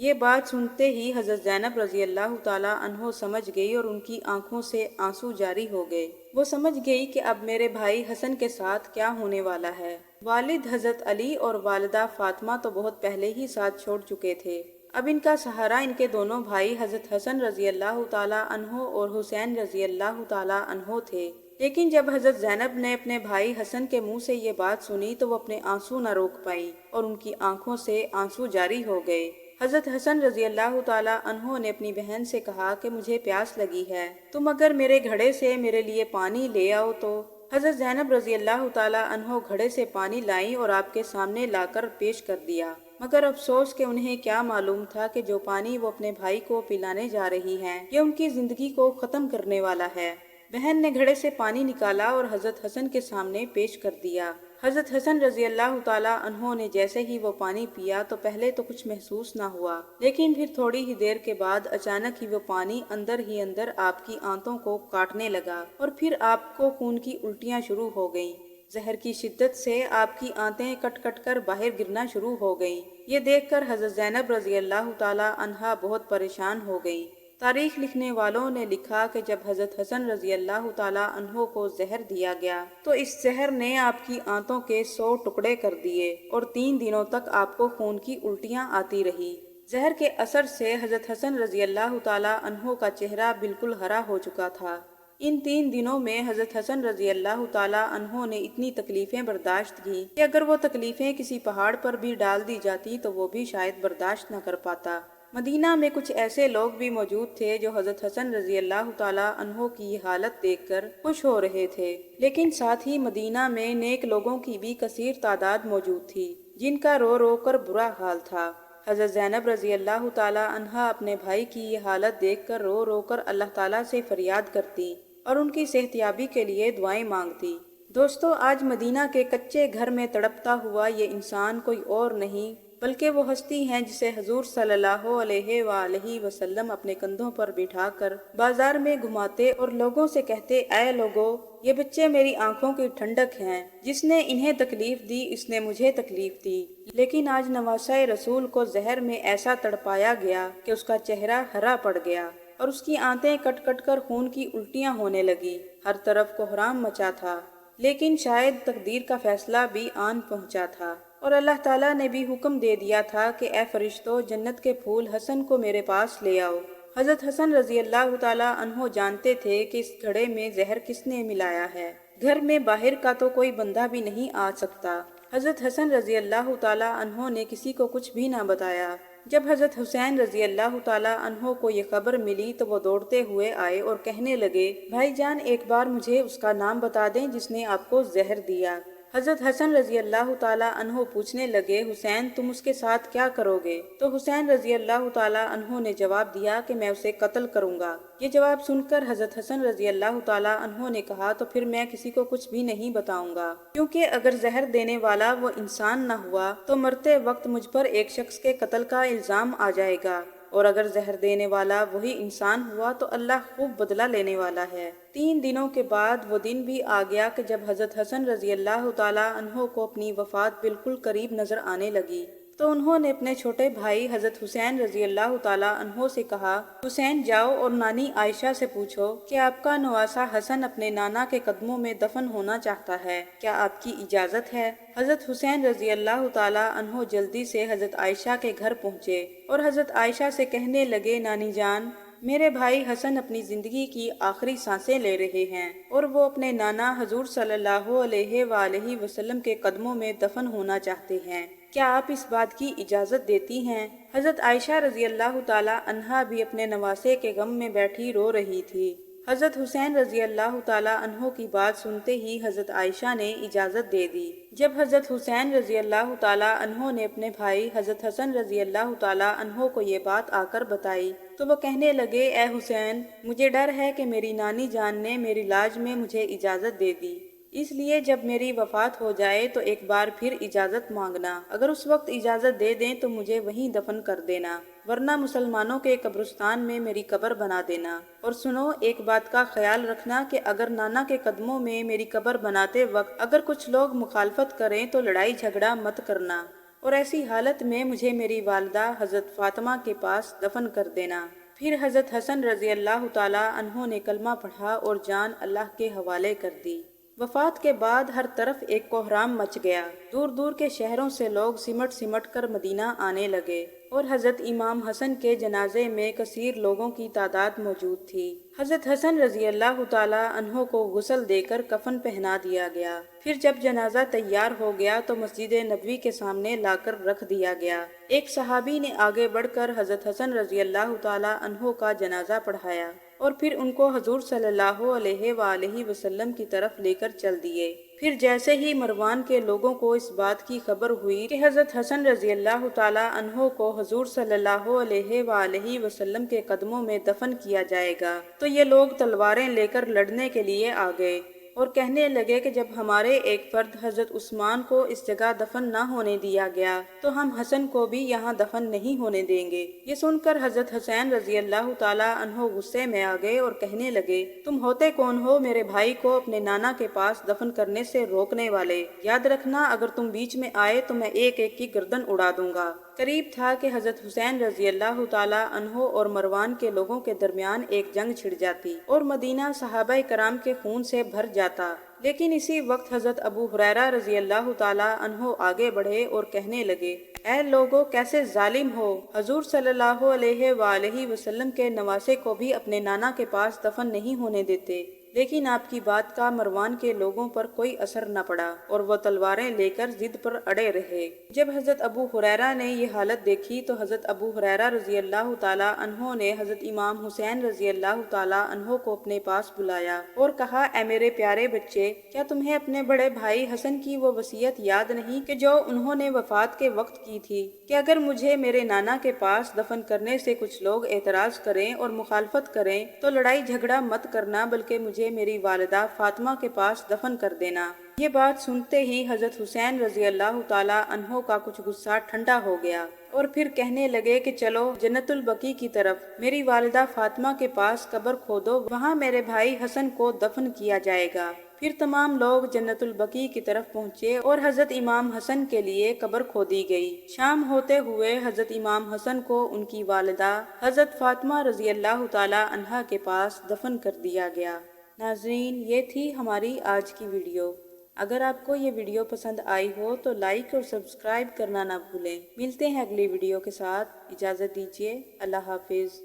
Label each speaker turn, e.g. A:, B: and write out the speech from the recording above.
A: یہ بات سنتے ہی حضرت زینب رضی اللہ تعالیٰ عنہ سمجھ گئی اور ان کی آنکھوں سے آنسو جاری ہو گئے۔ وہ سمجھ گئی کہ اب میرے بھائی حسن کے ساتھ کیا ہونے والا ہے۔ والد حضرت علی اور والدہ فاطمہ تو بہت پہلے ہی ساتھ چھوڑ چکے تھے، اب ان کا سہارا ان کے دونوں بھائی حضرت حسن رضی اللہ تعالیٰ عنہ اور حسین رضی اللہ تعالیٰ عنہ تھے۔ لیکن جب حضرت زینب نے اپنے بھائی حسن کے منہ سے یہ بات سنی تو وہ اپنے آنسو نہ روک پائی اور ان کی آنکھوں سے آنسو جاری ہو گئے۔ حضرت حسن رضی اللہ تعالیٰ عنہ نے اپنی بہن سے کہا کہ مجھے پیاس لگی ہے، تم اگر میرے گھڑے سے میرے لیے پانی لے آؤ تو۔ حضرت زینب رضی اللہ تعالیٰ عنہ گھڑے سے پانی لائیں اور آپ کے سامنے لا کر پیش کر دیا، مگر افسوس کہ انہیں کیا معلوم تھا کہ جو پانی وہ اپنے بھائی کو پلانے جا رہی ہیں یہ ان کی زندگی کو ختم کرنے والا ہے۔ بہن نے گھڑے سے پانی نکالا اور حضرت حسن کے سامنے پیش کر دیا۔ حضرت حسن رضی اللہ تعالیٰ عنہ نے جیسے ہی وہ پانی پیا تو پہلے تو کچھ محسوس نہ ہوا، لیکن پھر تھوڑی ہی دیر کے بعد اچانک ہی وہ پانی اندر ہی اندر آپ کی آنتوں کو کاٹنے لگا اور پھر آپ کو خون کی الٹیاں شروع ہو گئیں۔ زہر کی شدت سے آپ کی آنتیں کٹ کٹ کر باہر گرنا شروع ہو گئیں۔ یہ دیکھ کر حضرت زینب رضی اللہ تعالیٰ عنہا بہت پریشان ہو گئیں۔ تاریخ لکھنے والوں نے لکھا کہ جب حضرت حسن رضی اللہ تعالیٰ عنہ کو زہر دیا گیا تو اس زہر نے آپ کی آنتوں کے 100 ٹکڑے کر دیے اور 3 دنوں تک آپ کو خون کی الٹیاں آتی رہی۔ زہر کے اثر سے حضرت حسن رضی اللہ تعالیٰ عنہ کا چہرہ بالکل ہرا ہو چکا تھا۔ ان 3 دنوں میں حضرت حسن رضی اللہ تعالیٰ عنہ نے اتنی تکلیفیں برداشت کی کہ اگر وہ تکلیفیں کسی پہاڑ پر بھی ڈال دی جاتی تو وہ بھی شاید برداشت نہ کر پاتا۔ مدینہ میں کچھ ایسے لوگ بھی موجود تھے جو حضرت حسن رضی اللہ تعالیٰ عنہ کی یہ حالت دیکھ کر خوش ہو رہے تھے، لیکن ساتھ ہی مدینہ میں نیک لوگوں کی بھی کثیر تعداد موجود تھی جن کا رو رو کر برا حال تھا۔ حضرت زینب رضی اللہ تعالیٰ عنہا اپنے بھائی کی یہ حالت دیکھ کر رو رو کر اللہ تعالیٰ سے فریاد کرتی اور ان کی صحتیابی کے لیے دعائیں مانگتی۔ دوستو، آج مدینہ کے کچے گھر میں تڑپتا ہوا یہ انسان کوئی اور نہیں بلکہ وہ ہستی ہیں جسے حضور صلی اللہ علیہ وآلہ وسلم اپنے کندھوں پر بٹھا کر بازار میں گھماتے اور لوگوں سے کہتے، اے لوگو، یہ بچے میری آنکھوں کی ٹھنڈک ہیں، جس نے انہیں تکلیف دی اس نے مجھے تکلیف دی۔ لیکن آج نواسہ رسول کو زہر میں ایسا تڑپایا گیا کہ اس کا چہرہ ہرا پڑ گیا اور اس کی آنتیں کٹ کٹ کر خون کی الٹیاں ہونے لگی۔ ہر طرف کوہرام مچا تھا، لیکن شاید تقدیر کا فیصلہ بھی آن پہنچا تھا اور اللہ تعالیٰ نے بھی حکم دے دیا تھا کہ اے فرشتو، جنت کے پھول حسن کو میرے پاس لے آؤ۔ حضرت حسن رضی اللہ تعالیٰ عنہ جانتے تھے کہ اس گھڑے میں زہر کس نے ملایا ہے، گھر میں باہر کا تو کوئی بندہ بھی نہیں آ سکتا۔ حضرت حسن رضی اللہ تعالیٰ عنہ نے کسی کو کچھ بھی نہ بتایا۔ جب حضرت حسین رضی اللہ تعالیٰ عنہ کو یہ خبر ملی تو وہ دوڑتے ہوئے آئے اور کہنے لگے، بھائی جان، ایک بار مجھے اس کا نام بتا دیں جس نے آپ کو زہر دیا۔ حضرت حسن رضی اللہ تعالیٰ عنہ پوچھنے لگے، حسین، تم اس کے ساتھ کیا کرو گے؟ تو حسین رضی اللہ تعالیٰ عنہ نے جواب دیا کہ میں اسے قتل کروں گا۔ یہ جواب سن کر حضرت حسن رضی اللہ تعالیٰ عنہ نے کہا، تو پھر میں کسی کو کچھ بھی نہیں بتاؤں گا، کیونکہ اگر زہر دینے والا وہ انسان نہ ہوا تو مرتے وقت مجھ پر ایک شخص کے قتل کا الزام آ جائے گا، اور اگر زہر دینے والا وہی انسان ہوا تو اللہ خوب بدلہ لینے والا ہے۔ 3 دنوں کے بعد وہ دن بھی آ گیا کہ جب حضرت حسن رضی اللہ تعالیٰ عنہ کو اپنی وفات بالکل قریب نظر آنے لگی تو انہوں نے اپنے چھوٹے بھائی حضرت حسین رضی اللہ تعالیٰ عنہ سے کہا، حسین، جاؤ اور نانی عائشہ سے پوچھو کہ آپ کا نواسہ حسن اپنے نانا کے قدموں میں دفن ہونا چاہتا ہے، کیا آپ کی اجازت ہے؟ حضرت حسین رضی اللہ تعالیٰ عنہ جلدی سے حضرت عائشہ کے گھر پہنچے اور حضرت عائشہ سے کہنے لگے، نانی جان، میرے بھائی حسن اپنی زندگی کی آخری سانسیں لے رہے ہیں اور وہ اپنے نانا حضور صلی اللہ علیہ وآلہ وسلم کے قدموں میں دفن ہونا چاہتے ہیں، کیا آپ اس بات کی اجازت دیتی ہیں؟ حضرت عائشہ رضی اللہ تعالیٰ عنہا بھی اپنے نواسے کے غم میں بیٹھی رو رہی تھی۔ حضرت حسین رضی اللہ تعالیٰ عنہ کی بات سنتے ہی حضرت عائشہ نے اجازت دے دی۔ جب حضرت حسین رضی اللہ تعالیٰ عنہ نے اپنے بھائی حضرت حسن رضی اللہ تعالیٰ عنہ کو یہ بات آ کر بتائی تو وہ کہنے لگے، اے حسین، مجھے ڈر ہے کہ میری نانی جان نے میری لاج میں مجھے اجازت دے دی، اس لیے جب میری وفات ہو جائے تو ایک بار پھر اجازت مانگنا، اگر اس وقت اجازت دے دیں تو مجھے وہیں دفن کر دینا، ورنہ مسلمانوں کے قبرستان میں میری قبر بنا دینا۔ اور سنو، ایک بات کا خیال رکھنا کہ اگر نانا کے قدموں میں میری قبر بناتے وقت اگر کچھ لوگ مخالفت کریں تو لڑائی جھگڑا مت کرنا، اور ایسی حالت میں مجھے میری والدہ حضرت فاطمہ کے پاس دفن کر دینا۔ پھر حضرت حسن رضی اللہ تعالیٰ عنہ نے کلمہ پڑھا اور جان اللہ کے حوالے کر دی۔ وفات کے بعد ہر طرف ایک کوہرام مچ گیا۔ دور دور کے شہروں سے لوگ سمٹ سمٹ کر مدینہ آنے لگے اور حضرت امام حسن کے جنازے میں کثیر لوگوں کی تعداد موجود تھی۔ حضرت حسن رضی اللہ تعالیٰ عنہ کو غسل دے کر کفن پہنا دیا گیا۔ پھر جب جنازہ تیار ہو گیا تو مسجد نبوی کے سامنے لا کر رکھ دیا گیا۔ ایک صحابی نے آگے بڑھ کر حضرت حسن رضی اللہ تعالیٰ عنہ کا جنازہ پڑھایا اور پھر ان کو حضور صلی اللہ علیہ وآلہ وسلم کی طرف لے کر چل دیے۔ پھر جیسے ہی مروان کے لوگوں کو اس بات کی خبر ہوئی کہ حضرت حسن رضی اللہ تعالیٰ عنہ کو حضور صلی اللہ علیہ وآلہ وسلم کے قدموں میں دفن کیا جائے گا تو یہ لوگ تلواریں لے کر لڑنے کے لیے آ گئے اور کہنے لگے کہ جب ہمارے ایک فرد حضرت عثمان کو اس جگہ دفن نہ ہونے دیا گیا تو ہم حسن کو بھی یہاں دفن نہیں ہونے دیں گے۔ یہ سن کر حضرت حسین رضی اللہ تعالیٰ عنہ غصے میں آ گئے اور کہنے لگے، تم ہوتے کون ہو میرے بھائی کو اپنے نانا کے پاس دفن کرنے سے روکنے والے؟ یاد رکھنا اگر تم بیچ میں آئے تو میں ایک ایک کی گردن اڑا دوں گا۔ قریب تھا کہ حضرت حسین رضی اللہ تعالیٰ عنہ اور مروان کے لوگوں کے درمیان ایک جنگ چھڑ جاتی اور مدینہ صحابہ کرام کے خون سے بھر جاتا، لیکن اسی وقت حضرت ابو ہریرہ رضی اللہ تعالیٰ عنہ آگے بڑھے اور کہنے لگے، اے لوگو کیسے ظالم ہو، حضور صلی اللہ علیہ وآلہ وسلم کے نواسے کو بھی اپنے نانا کے پاس دفن نہیں ہونے دیتے۔ لیکن آپ کی بات کا مروان کے لوگوں پر کوئی اثر نہ پڑا اور وہ تلواریں لے کر ضد پر اڑے رہے۔ جب حضرت ابو ہریرہ نے یہ حالت دیکھی تو حضرت ابو ہریرہ رضی اللہ تعالیٰ عنہ نے حضرت امام حسین رضی اللہ تعالیٰ عنہ کو اپنے پاس بلایا اور کہا، اے میرے پیارے بچے، کیا تمہیں اپنے بڑے بھائی حسن کی وہ وصیت یاد نہیں کہ جو انہوں نے وفات کے وقت کی تھی کہ اگر مجھے میرے نانا کے پاس دفن کرنے سے کچھ لوگ اعتراض کریں اور مخالفت کریں تو لڑائی جھگڑا مت کرنا بلکہ مجھے میری والدہ فاطمہ کے پاس دفن کر دینا۔ یہ بات سنتے ہی حضرت حسین رضی اللہ تعالیٰ عنہ کا کچھ غصہ ٹھنڈا ہو گیا اور پھر کہنے لگے کہ چلو جنت البقیع کی طرف، میری والدہ فاطمہ کے پاس قبر کھودو، وہاں میرے بھائی حسن کو دفن کیا جائے گا۔ پھر تمام لوگ جنت البقیع کی طرف پہنچے اور حضرت امام حسن کے لیے قبر کھودی گئی۔ شام ہوتے ہوئے حضرت امام حسن کو ان کی والدہ حضرت فاطمہ رضی اللہ تعالیٰ عنہا کے پاس دفن کر دیا گیا۔ ناظرین، یہ تھی ہماری آج کی ویڈیو۔ اگر آپ کو یہ ویڈیو پسند آئی ہو تو لائک اور سبسکرائب کرنا نہ بھولیں۔ ملتے ہیں اگلی ویڈیو کے ساتھ، اجازت دیجیے، اللہ حافظ۔